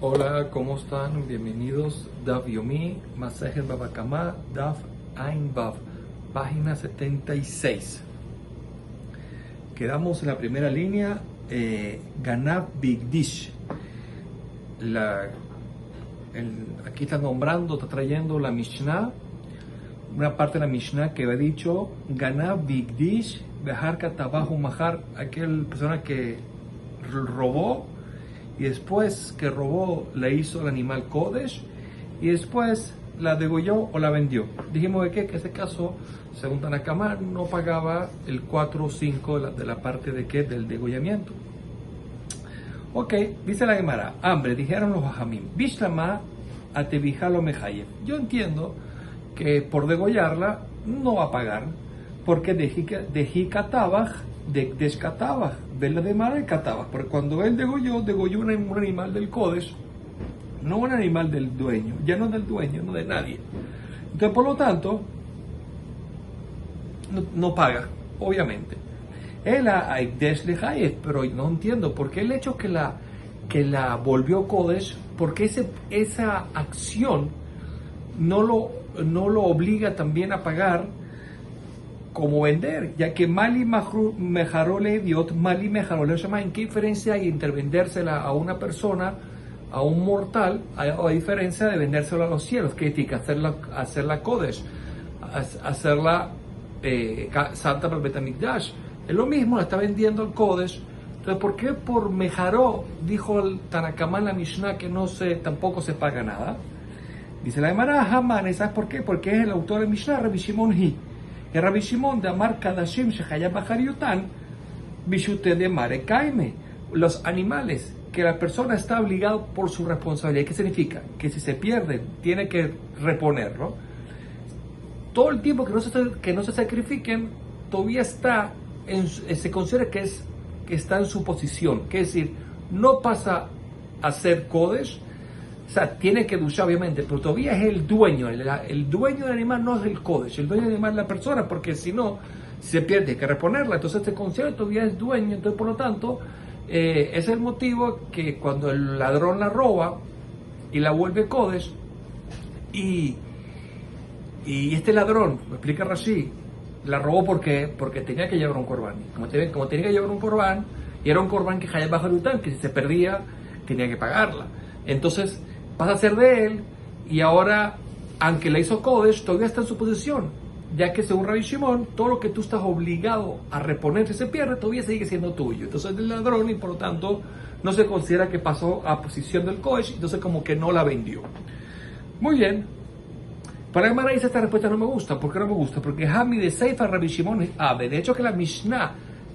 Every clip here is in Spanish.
Hola, ¿cómo están? Bienvenidos. Daf Yomi, Masejet Baba Kamá, Daf Ain Vav, página 76. Quedamos en la primera línea, Ganav Bigdish. Aquí está nombrando, está trayendo la Mishnah, una parte de la Mishnah que había dicho Ganav Bigdish, Behar Katabahu Mahar, aquel persona que robó y después que robó le hizo el animal Kodesh y después la degolló o la vendió. Dijimos que en este caso, según Tanakama, no pagaba el 4 o 5 de la parte de qué, del degollamiento. Ok, dice la Gemara, hambre, dijeron los hajamim, Bishlama atebijalo mehayev. Yo entiendo que por degollarla no va a pagar, porque dejí katabaj, descatabaj, vela de mar el katabaj, porque cuando él degolló un animal del Kodesh, no un animal del dueño, ya no del dueño, no de nadie. Entonces, por lo tanto, no paga, obviamente. Él pero no entiendo por qué el hecho que la volvió Kodesh, porque esa acción no lo obliga también a pagar como vender, ya que Mali Mejarole Diot, Mali Mejarole Shama. ¿En qué diferencia hay entre vendérsela a una persona, a un mortal, a diferencia de vendérsela a los cielos? Que tiene que hacerla Kodesh, hacerla Santa para Betamikdash. Es lo mismo, la está vendiendo al Kodesh. Entonces, ¿por qué por Mejaró dijo el Tanakama en la Mishnah que tampoco se paga nada? Dice la Gemara, Haman, ¿sabes por qué? Porque es el autor de Mishnah, Rabbi Shimon Hi. Que Rabbi Shimon de Amar Kadashim Shechayab Bachariutan Bishute de Mare Kaime. Los animales que la persona está obligado por su responsabilidad. ¿Qué significa? Que si se pierden, tiene que reponerlo. Todo el tiempo que no se sacrifiquen, todavía se considera que está en su posición. Que es decir, no pasa a ser Kodesh. O sea, tiene que duchar obviamente, pero todavía es el dueño. El dueño del animal no es el Kodesh, el dueño del animal es la persona, porque si no, se pierde, hay que reponerla. Entonces este concierto todavía es dueño. Entonces, por lo tanto, es el motivo que cuando el ladrón la roba y la vuelve Kodesh, y este ladrón, me explica Rashi, la robó porque tenía que llevar un corbán. Como tenía que llevar un corbán, y era un corbán que Hayab Bajarután, que si se perdía, tenía que pagarla. Entonces, pasa a ser de él, y ahora, aunque la hizo Kodesh, todavía está en su posición, ya que según Rabbi Shimon, todo lo que tú estás obligado a reponer si se pierde, todavía sigue siendo tuyo. Entonces es del ladrón, y por lo tanto, no se considera que pasó a posición del Kodesh, entonces como que no la vendió. Muy bien. Para Gemara dice, esta respuesta no me gusta. ¿Por qué no me gusta? Porque Hami de Seifa Rabbi Shimon de hecho que la Mishnah,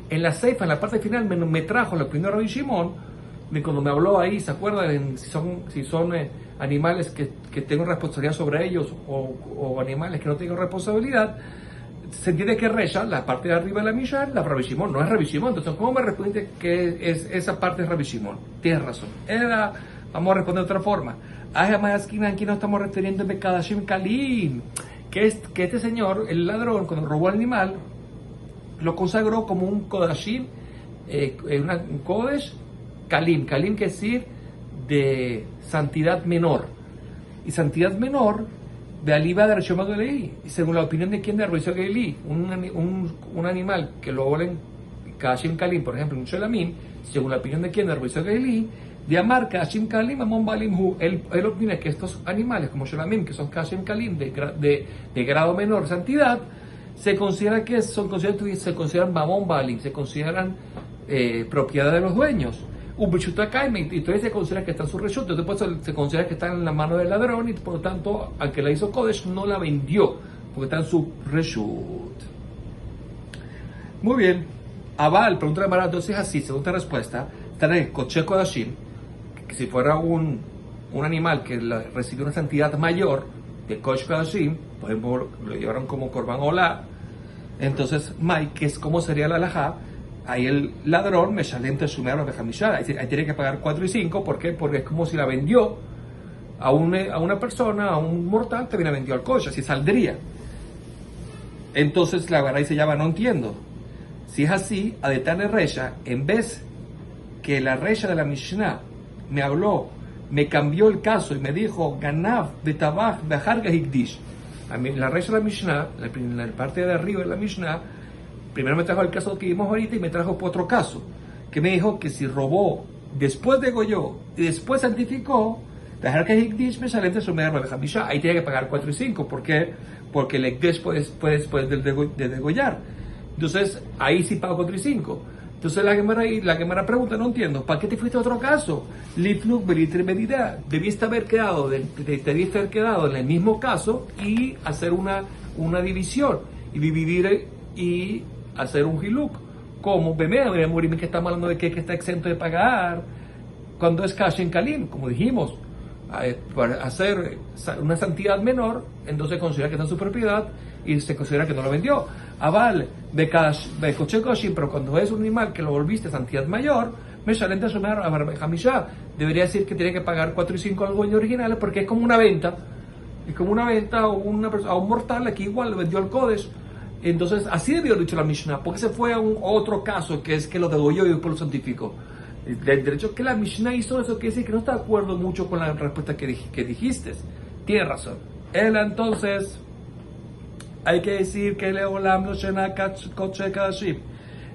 en la Seifa, en la parte final, me trajo la opinión de Rabbi Shimon, cuando me habló ahí, ¿se acuerdan? Si son animales que tengo responsabilidad sobre ellos o animales que no tengo responsabilidad, se entiende que Resha, la parte de arriba de la Mishnah, la Rabbi Shimon, no es Rabbi Shimon. Entonces, ¿cómo me responde que esa parte es Rabbi Shimon? Tienes razón. Vamos a responder de otra forma. Aquí no estamos refiriendo a Kadashim Kalim, que este señor, el ladrón, cuando robó el animal, lo consagró como un Kodashim, un Kodesh Kalim. Kalim quiere decir de santidad menor. Y santidad menor de Aliba de Reshoma Gelei. Y según la opinión de quien de Reshoma Gelei, un animal que lo volen Kadashim Kalim, por ejemplo, un Sholamim, según la opinión de quien de Reshoma Gelei, de Amar Kadashim Kalim Amon Balim Hu, él opina que estos animales como Sholamim, que son Kadashim Kalim de grado menor santidad, se consideran Mamon Balim, se consideran propiedad de los dueños. Y todavía se considera que está en su reshut, después se considera que está en la mano del ladrón, y por lo tanto, aunque la hizo Kodesh, no la vendió, porque está en su reshut. Muy bien. Aval, pregunta de Mara, entonces así, segunda respuesta, está en Kodesh Kodashim, que si fuera un animal que recibió una santidad mayor de Kodesh Kodashim, por ejemplo, lo llevaron como Korban Olá, entonces, ¿cómo sería la halajá? Ahí el ladrón me shalenta sumear de Hamishá. Ahí tiene que pagar 4 y 5. ¿Por qué? Porque es como si la vendió a una persona, a un mortal, también la vendió al Kodesh, así saldría. Entonces la verdad se llama, no entiendo. Si es así, Adetane Resha, en vez que la Resha de la Mishnah me habló me cambió el caso y me dijo, Ganav, Betabach, Beharga Higdish. La recha de la Mishnah, la parte de arriba de la Mishnah, primero me trajo el caso que vimos ahorita y me trajo otro caso, que me dijo que si robó, después degolló y después santificó, Beharga Higdish me sale entre su media Hamisha, ahí tiene que pagar 4 y 5. ¿Por qué? Porque el Higdish puede después de degollar. Entonces, ahí sí pago 4 y 5. Entonces la Gemara pregunta, no entiendo, ¿para qué te fuiste a otro caso? Lifluk belitre medida. Debiste haber quedado en el mismo caso y hacer una división y dividir y hacer un hiluk. Como Bemea, que estamos hablando de que está exento de pagar cuando es cash en Kalim, como dijimos, para hacer una santidad menor, entonces se considera que está en su propiedad y se considera que no lo vendió. Aval, pero cuando es un animal que lo volviste a santidad mayor, me salen de asumir a Hamisha. Debería decir que tiene que pagar 4 y 5 al dueño original porque es como una venta. Es como una venta a un mortal, aquí igual le vendió al Kodesh. Entonces, así debió haber dicho la Mishnah, porque se fue a un otro caso que es que lo degolló y después lo santificó. El derecho que la Mishnah hizo eso quiere decir que no está de acuerdo mucho con la respuesta que dijiste. Tienes razón. Él entonces, hay que decir que Leolam no shena koche kadashim.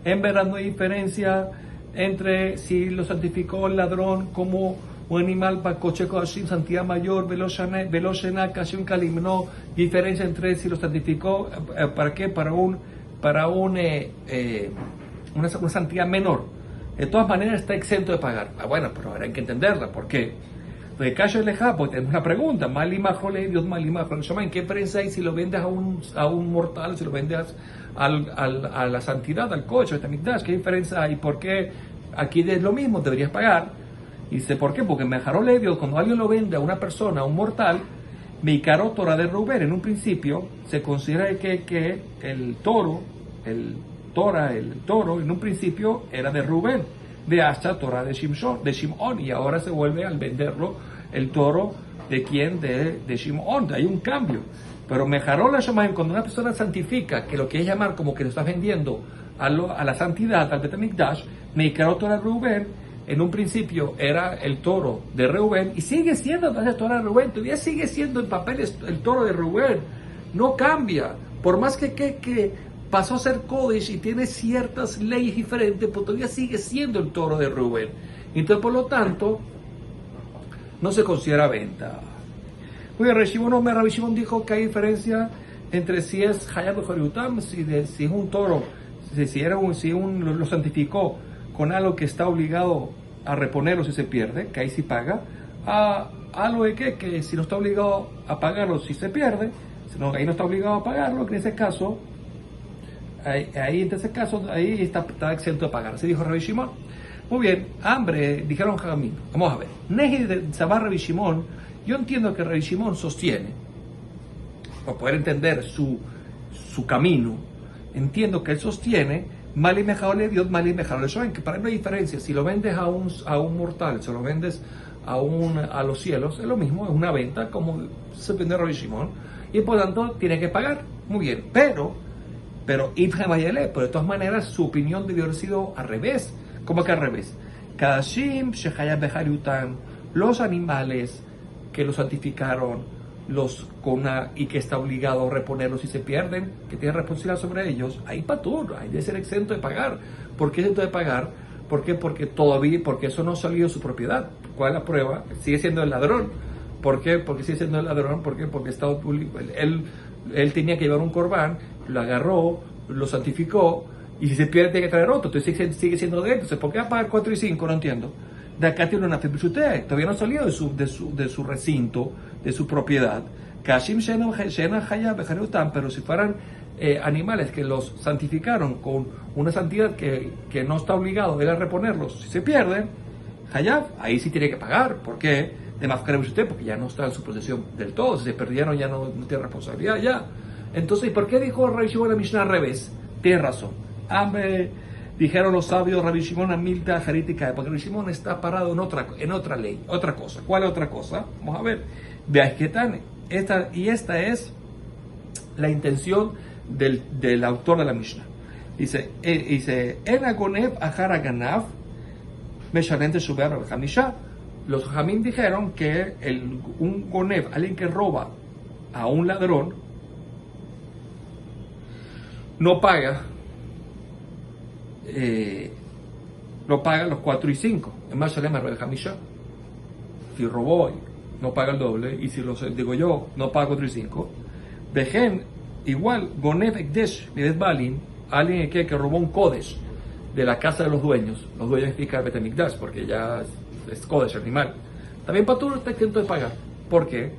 En verdad no hay diferencia entre si lo santificó el ladrón como un animal para koche kadashim, santidad mayor, veloshena kashim kalim. No diferencia entre si lo santificó, ¿para qué? Para una santidad menor. De todas maneras está exento de pagar. Bueno, pero ahora hay que entenderla. ¿Por qué? Porque Cash el Lejapo, tenemos una pregunta. ¿En qué diferencia hay si lo vendes a un mortal, si lo vendes a la santidad, al coche, ¿Qué diferencia hay? ¿Por qué aquí es lo mismo? Deberías pagar. Y dice, ¿por qué? Porque Mejaro Levio, cuando alguien lo vende a una persona, a un mortal, Meikaro Torah de Reuben, en un principio, se considera que el toro, en un principio era de Rubén, de hasta Torah de Shimón, y ahora se vuelve al venderlo el toro de quién, de Shimón. Hay un cambio. Pero Mejaró la Shamaim, cuando una persona santifica, que lo que es llamar como que lo estás vendiendo a la santidad, al Betamikdash, Mekaró Torah de Rubén, en un principio era el toro de Reuben y sigue siendo el toro de Reuben, todavía sigue siendo en papel el toro de Reuben, no cambia, por más que pasó a ser Kodesh y tiene ciertas leyes diferentes, pues todavía sigue siendo el toro de Reuben. Entonces, por lo tanto, no se considera venta. Oye, Rabbi Shimon dijo que hay diferencia entre si es Hayab y Joriutam, si es un toro, si lo santificó con algo que está obligado a reponerlo si se pierde, que ahí sí paga, a algo de que si no está obligado a pagarlo si se pierde, ahí no está obligado a pagarlo, que en ese caso ahí está exento de pagar. Así dijo Rabbi Shimon. Muy bien, hambre, dijeron Jamín. Vamos a ver. Neji de Sabar Rabbi Shimon, yo entiendo que Rabbi Shimon sostiene, para poder entender su camino, entiendo que él sostiene, Mali Mejaole Dios, Mali Mejaole Shoen, que para él no hay diferencia. Si lo vendes a un mortal, si lo vendes a los cielos, es lo mismo, es una venta, como se vende Rabbi Shimon, y por tanto tiene que pagar. Muy bien, pero de todas maneras su opinión debió haber sido al revés. ¿Cómo que al revés? Kadashim Shechayab Behariutan, los animales que los santificaron y que está obligado a reponerlos si se pierden, que tiene responsabilidad sobre ellos, ahí patur, ahí debe ser exento de pagar. ¿Por qué exento de pagar? ¿Por qué? Porque eso no ha salido de su propiedad. ¿Cuál es la prueba? Sigue siendo el ladrón. ¿Por qué? Porque sigue siendo el ladrón. ¿Por qué? Porque él tenía que llevar un corbán, lo agarró, lo santificó, y si se pierde tiene que traer otro, entonces sigue siendo de él. Entonces, ¿por qué va a pagar 4 y 5? No entiendo. De acá tiene una fibrusute, todavía no ha salido de su recinto, de su propiedad. Kashim Shena Hayab Bejarutam, pero si fueran animales que los santificaron con una santidad que no está obligado él a reponerlos, si se pierden, Hayab, ahí sí tiene que pagar. ¿Por qué? De Mafkare usted, porque ya no está en su posesión del todo, si se perdieron ya no tiene responsabilidad ya. Entonces, ¿por qué dijo Rabbi Shimon la Mishnah al revés? Tiene razón. Dijeron los sabios Rabbi Shimon a Milta Jaritica, porque Rabbi Shimon está parado en otra ley, otra cosa. ¿Cuál es otra cosa? Vamos a ver. Esta es la intención del autor de la Mishnah. Dice, En Agonev Ahara Ganav, Meshalente Shuber Hamisha. los Jamín dijeron que un Gonev, alguien que roba a un ladrón, no paga los 4 y 5. Es más, sale el Hamisha. Si robó, no paga el doble. Y si digo yo, no paga 4 y 5. Vejen, igual, Gonev Ekdesh, Midet Balin, alguien que robó un Kodesh de la casa de los dueños explican el Betamikdash, porque ya es Kodesh, animal. También Patur está exento de pagar. ¿Por qué?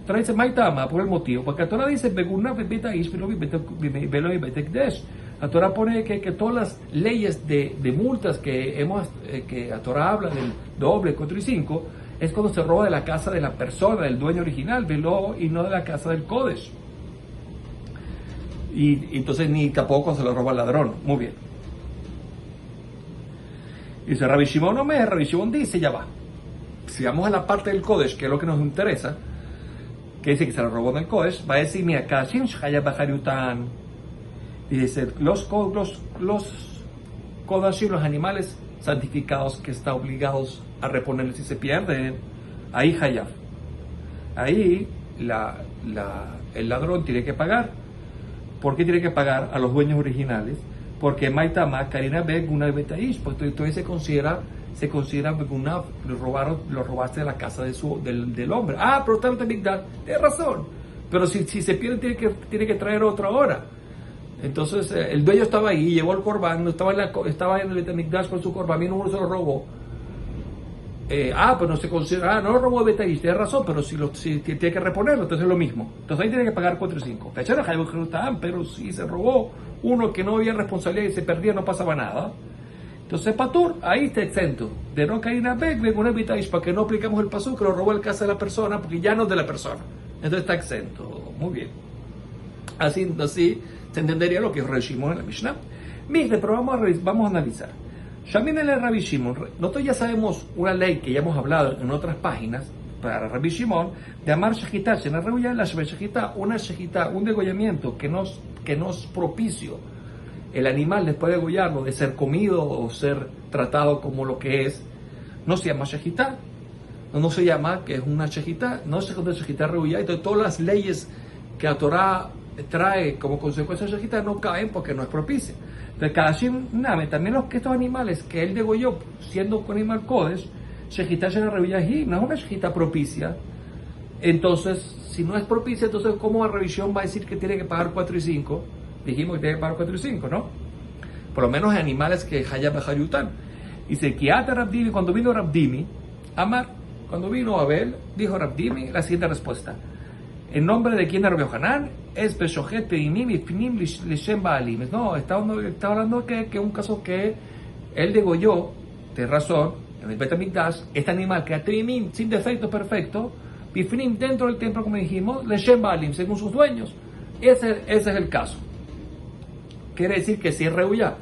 Torah dice Maitama, por el motivo, porque la Torah dice Beguna Betaish, Velo y Betekdesh. La Torah pone que todas las leyes de multas que la Torah habla del doble, 4 y 5, es cuando se roba de la casa de la persona, del dueño original, Velo, y no de la casa del Kodesh. Y entonces ni tampoco se lo roba al ladrón. Muy bien. Dice Rabbi Shimon Omer, Rabbi Shimon dice, ya va. Si vamos a la parte del Kodesh, que es lo que nos interesa, que dice que se lo robó del Kodesh, va a decir, mira, Kashim Shaya Bajariutan. Y dice, los Kodashim, los animales santificados que están obligados a reponerles si se pierden, ahí Hayaf. Ahí el ladrón tiene que pagar. ¿Por qué tiene que pagar a los dueños originales? Porque Maitama, Karina Beg, una Betaish, pues entonces se considera Beguna, lo robaste de la casa del hombre. Ah, pero tal vez tienes razón. Pero si se pierde, tiene que traer otra hora. Entonces el dueño estaba ahí, llevó el corbán, estaba en el Betamikdash con su corbán, y uno se lo robó. Pero no se considera, no lo robó de Betaish, tienes razón, pero si tiene que reponerlo, entonces es lo mismo. Entonces ahí tiene que pagar 4 y 5. Pero si se robó uno que no había responsabilidad y se perdía, no pasaba nada. Entonces Patur, ahí está exento. De no caer una Beg, una Betaish, para que no aplicamos el pasú que lo robó el casa de la persona, porque ya no es de la persona. Entonces está exento. Muy bien. Así se entendería lo que es Rabbi Shimon en la Mishnah. Mire, pero vamos a analizar. Shamin el Rabbi Shimon, nosotros ya sabemos una ley que ya hemos hablado en otras páginas para Rabbi Shimon, de amar shejitá, una shejitá, un degollamiento que no es propicio. El animal, después de degollarlo, de ser comido o ser tratado como lo que es, no se llama shejitá, no se llama que es una shejitá, no se llama shejitá rehullá. Entonces todas las leyes que la Torah trae como consecuencia de shejitá no caen porque no es propicia. Entonces, Kadashim Name, también estos animales que él degolló, siendo un animal Kodesh, Shejitá Shena Revillají, no es una Shejitá propicia. Entonces, si no es propicia, entonces, ¿cómo la revisión va a decir que tiene que pagar 4 y 5? Dijimos que tiene que pagar 4 y 5, ¿no? Por lo menos en animales que Hayab Bajariutan. Dice, Kiata Rabdimi, cuando vino Rabdimi, Amar, cuando vino Abel, dijo Rabdimi la siguiente respuesta. ¿En nombre de quién, de Rabbi Yohanan? Es Peshojet Peimim y Finim Lishem Baalim. No, está hablando que un caso que él degolló, de razón, en el Betamikdash, este animal que a Peimim, sin defecto perfecto, y Finim dentro del templo, como dijimos, Lishem Baalim, según sus dueños. Ese es el caso. Quiere decir que si es rehuya,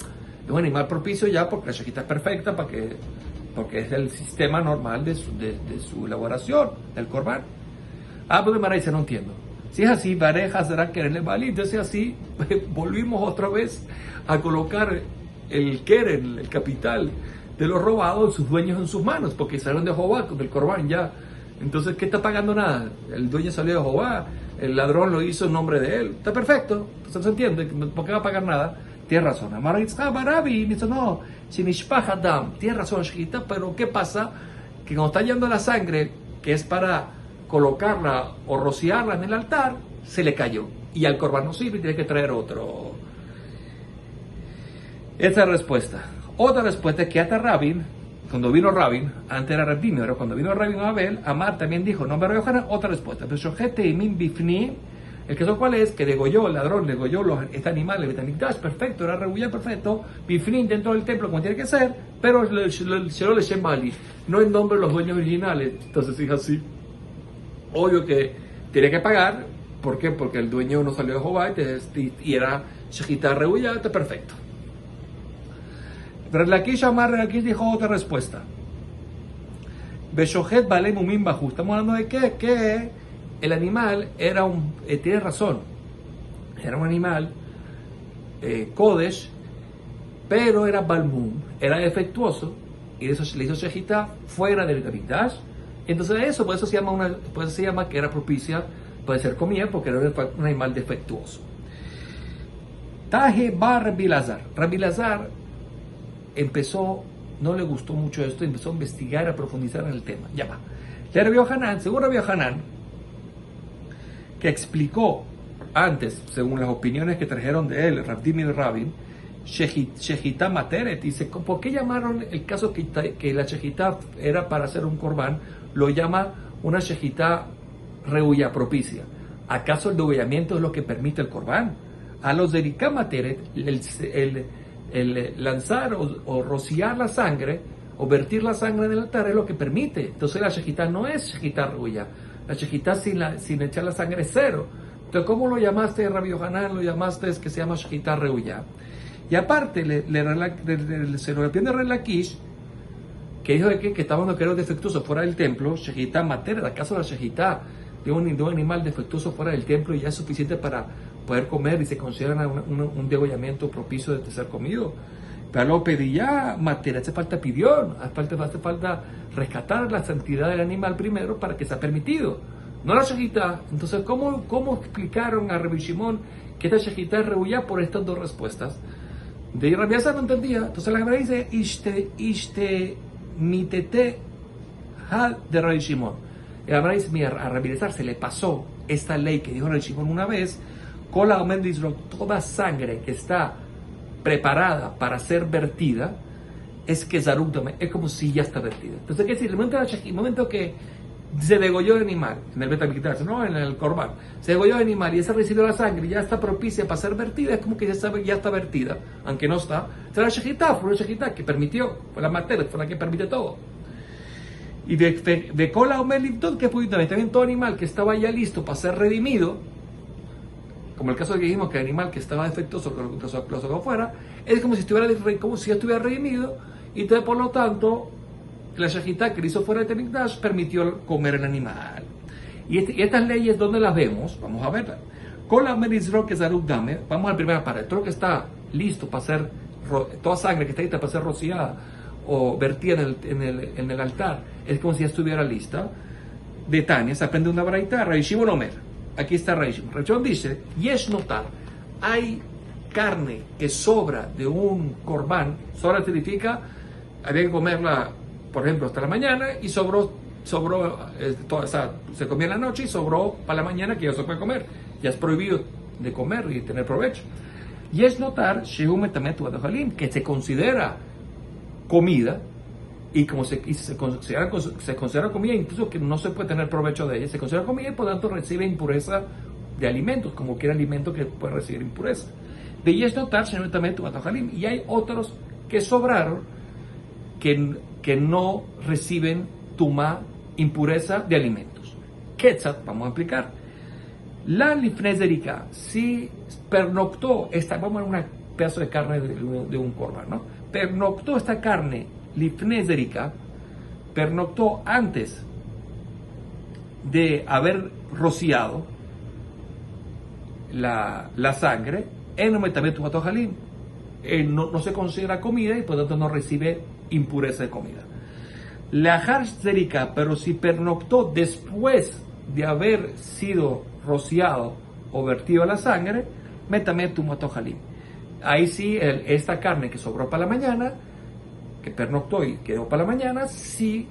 es un animal propicio ya porque la shejita es perfecta, porque es el sistema normal de su elaboración, del corbán. Pues de Mara dice, no entiendo. Si es así, Varejas será quererle valid. Entonces así, volvimos otra vez a colocar el keren, el capital de los robados, sus dueños en sus manos, porque salieron de Jehová, del corbán ya. Entonces, ¿qué está pagando nada? El dueño salió de Jehová, el ladrón lo hizo en nombre de él. Está perfecto, entonces se entiende, ¿por qué va a pagar nada? Tiene razón. Amar Barabi dice, no, si Mishpach Adam, tiene razón, Shejita, pero ¿qué pasa? Que cuando está yendo la sangre, que es para colocarla o rociarla en el altar, se le cayó y al corbán no sirve y tiene que traer otro. Esa es la respuesta. Otra respuesta es que hasta Rabin, cuando vino Rabin, antes era Rabdimi, pero cuando vino Rabin a Abel, Amar también dijo, no me Yohanan, otra respuesta. Pero Shojete y Min Bifni, el caso cuál es, que degolló, el ladrón degolló este animal, el Betamikdash, perfecto, era rebullado perfecto, Bifni dentro del templo como tiene que ser, pero se lo le Shembali, no en nombre de los dueños originales. Entonces es así. Obvio que tiene que pagar. ¿Por qué? Porque el dueño no salió de Jehová y era Shejitá rebullada, está perfecto. Relakish Amar, Relakish dijo otra respuesta. Beshohet Balei Mumim Bajú. Estamos hablando de que el animal era tiene razón, era un animal Kodesh, pero era Balmum, era defectuoso, y y eso le hizo shejitá fuera del Mikdash. Entonces eso, por eso se llama que era propicia, puede ser comida, porque era un animal defectuoso. Taje bar Rabbi Elazar. Rabbi Elazar no le gustó mucho esto, empezó a investigar, a profundizar en el tema. Ya va. Rabbi Yohanan, según Rabbi Yohanan, que explicó antes, según las opiniones que trajeron de él, Rav Dimi Rabin, Shejitá Materet, dice, ¿por qué llamaron el caso que la Shejitá era para hacer un corbán? Lo llama una Shejitá reuya, propicia. ¿Acaso el degollamiento es lo que permite el corbán? A los Zerika Materet, el lanzar o rociar la sangre, o vertir la sangre en el altar es lo que permite. Entonces la Shejitá no es Shejitá reuya. La Shejitá sin echar la sangre es cero. Entonces, ¿cómo lo llamaste, Rabbi Yohanan? Lo llamaste que se llama Shejitá reuya. Y aparte, se lo entiende Reb Lakish, que dijo que estaban que era defectuoso fuera del templo, Shejitá Materet. ¿Acaso la Shejitá de un animal defectuoso fuera del templo ya es suficiente para poder comer y se considera un degollamiento propicio de ser comido? Pero lo pedía Materet, hace falta pidión, hace falta rescatar la santidad del animal primero para que sea permitido, no la Shejitá. Entonces, ¿cómo explicaron a Rabbi Shimon que esta Shejitá es reuya por estas dos respuestas? De Rabbi Elazar no entendía. Entonces la Gemara dice, Ishte mitete ha de Rabbi Shimon. Y la Gemara dice, mira, a Rabbi Elazar se le pasó esta ley que dijo Rabbi Shimon una vez, toda sangre que está preparada para ser vertida, es que zarúctame, es como si ya está vertida. Entonces, ¿qué decir? El momento que se degolló el animal, en el Betamikdash, no en el Corbán, se degolló el animal y esa recibió la sangre, ya está propicia para ser vertida, es como que ya está vertida, aunque no está. Fue la Shejitá que permitió, fue la Materet, fue la que permite todo. Y de cola o meliptot, que también todo animal que estaba ya listo para ser redimido, como el caso que dijimos que el animal que estaba defectuoso lo sacó afuera, es como si ya estuviera redimido, y entonces por lo tanto la Shejitá que le hizo fuera de Mikdash permitió comer el animal. Y estas leyes, ¿dónde las vemos? Vamos a verlas. Vamos a la primera parte. Todo lo que está listo para ser, toda sangre que está lista para ser rociada o vertida en el altar, es como si ya estuviera lista. De Tania se aprende una braita, Rabbi Shimon Omer. Aquí está Rabbi Shimon. Rabbi Shimon dice, Yesh notar, hay carne que sobra de un corbán. Sobra significa, había que comerla, por ejemplo, hasta la mañana, y sobró se comía en la noche y sobró para la mañana, que ya se puede comer. Ya es prohibido de comer y tener provecho. Y es notar que se considera comida, y como se considera comida, incluso que no se puede tener provecho de ella, se considera comida y por tanto recibe impureza de alimentos, como cualquier alimento que puede recibir impureza. De y es notar y hay otros que sobraron que no reciben tumá, impureza de alimentos. Ketzat, vamos a explicar. La lifnezerika, si pernoctó vamos a un pedazo de carne de un corbán, ¿no? Pernoctó esta carne, lifnezerika, pernoctó antes de haber rociado la sangre, no se considera comida y por lo tanto no recibe impureza de comida. La harzerika, pero si pernoctó después de haber sido rociado o vertido la sangre, metametumatojalim. Ahí sí, esta carne que sobró para la mañana, que pernoctó y quedó para la mañana, sí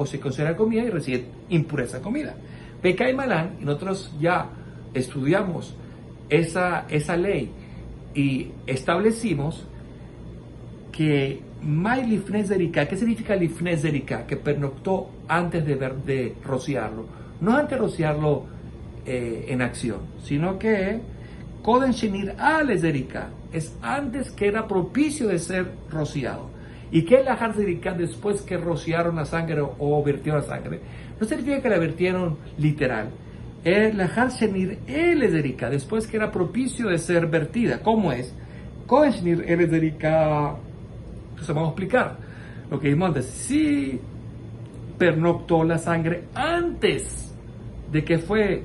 se considera comida y recibe impureza de comida. Pecay Malán, y nosotros ya estudiamos esa ley y establecimos que May lifnezerika, ¿qué significa lifnezerika? Que pernoctó antes de rociarlo. No antes de rociarlo en acción, sino que Koden Shenir Alezerika es antes que era propicio de ser rociado. ¿Y qué es la Harzerika después que rociaron la sangre o vertieron la sangre? No significa que la vertieron literal. Es la Harshenir Elezerika después que era propicio de ser vertida. ¿Cómo es? Koden Shenir Elezerika. Entonces vamos a explicar lo que dijimos antes. Si pernoctó la sangre antes de que fue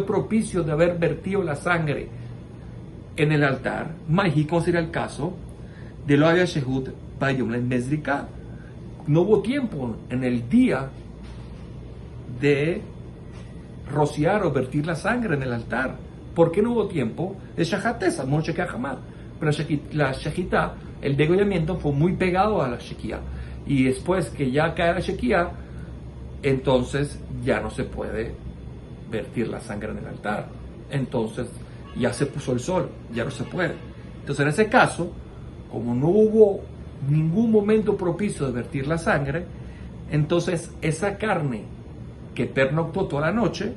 propicio de haber vertido la sangre en el altar, Mají, ¿cómo sería el caso? De lo había Shehut, No hubo tiempo en el día de rociar o vertir la sangre en el altar. ¿Por qué no hubo tiempo? Es shajatesa, no chequea jamás. Pero la shejitá, el degollamiento, fue muy pegado a la shequía. Y después que ya cae la shequía, entonces ya no se puede vertir la sangre en el altar. Entonces ya se puso el sol, ya no se puede. Entonces en ese caso, como no hubo ningún momento propicio de vertir la sangre, entonces esa carne que pernoctó toda la noche,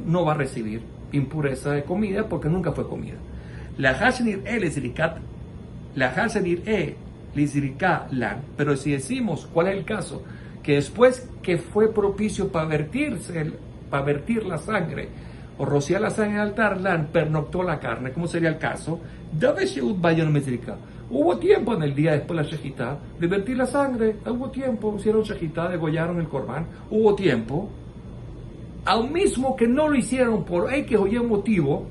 no va a recibir impureza de comida porque nunca fue comida. Pero si decimos cuál es el caso, que después que fue propicio para vertir la sangre o rociar la sangre en el altar, lan pernoctó la carne, ¿cómo sería el caso? Hubo tiempo en el día después de la shejitá de vertir la sangre, hubo tiempo, hicieron shejitá, degollaron el corbán, hubo tiempo. Al mismo que no lo hicieron por X o Y motivo,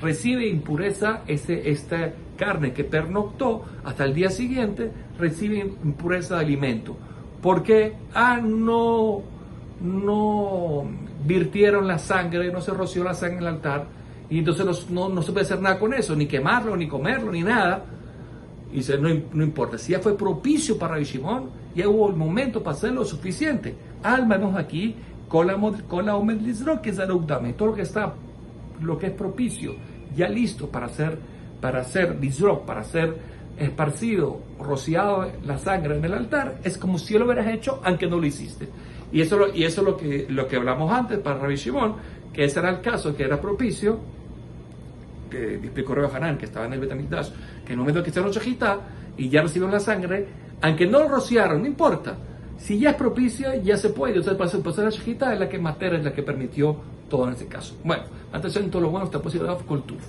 recibe impureza esta carne que pernoctó hasta el día siguiente, recibe impureza de alimento. Porque no virtieron la sangre, no se roció la sangre en el altar, y entonces no se puede hacer nada con eso, ni quemarlo, ni comerlo, ni nada. Y dice, no importa, si ya fue propicio para Rabbi Shimon, ya hubo el momento para hacerlo suficiente. Al menos aquí, con la Omed Lizro, que es Arugdame, todo lo que es propicio, ya listo para hacer Lizro, para ser esparcido, rociado la sangre en el altar, es como si lo hubieras hecho aunque no lo hiciste. Y eso es lo que hablamos antes para Rabbi Shimon, que ese era el caso, que era propicio, que explicó Reb Hanan, que estaba en el Betamikdash, que en el momento que hicieron shejitá y ya recibieron la sangre, aunque no lo rociaron, no importa. Si ya es propicia, ya se puede. Entonces, para hacer la shejitá es la que matera, es la que permitió todo en ese caso. Bueno, atención, todo lo bueno está posible con Tuf.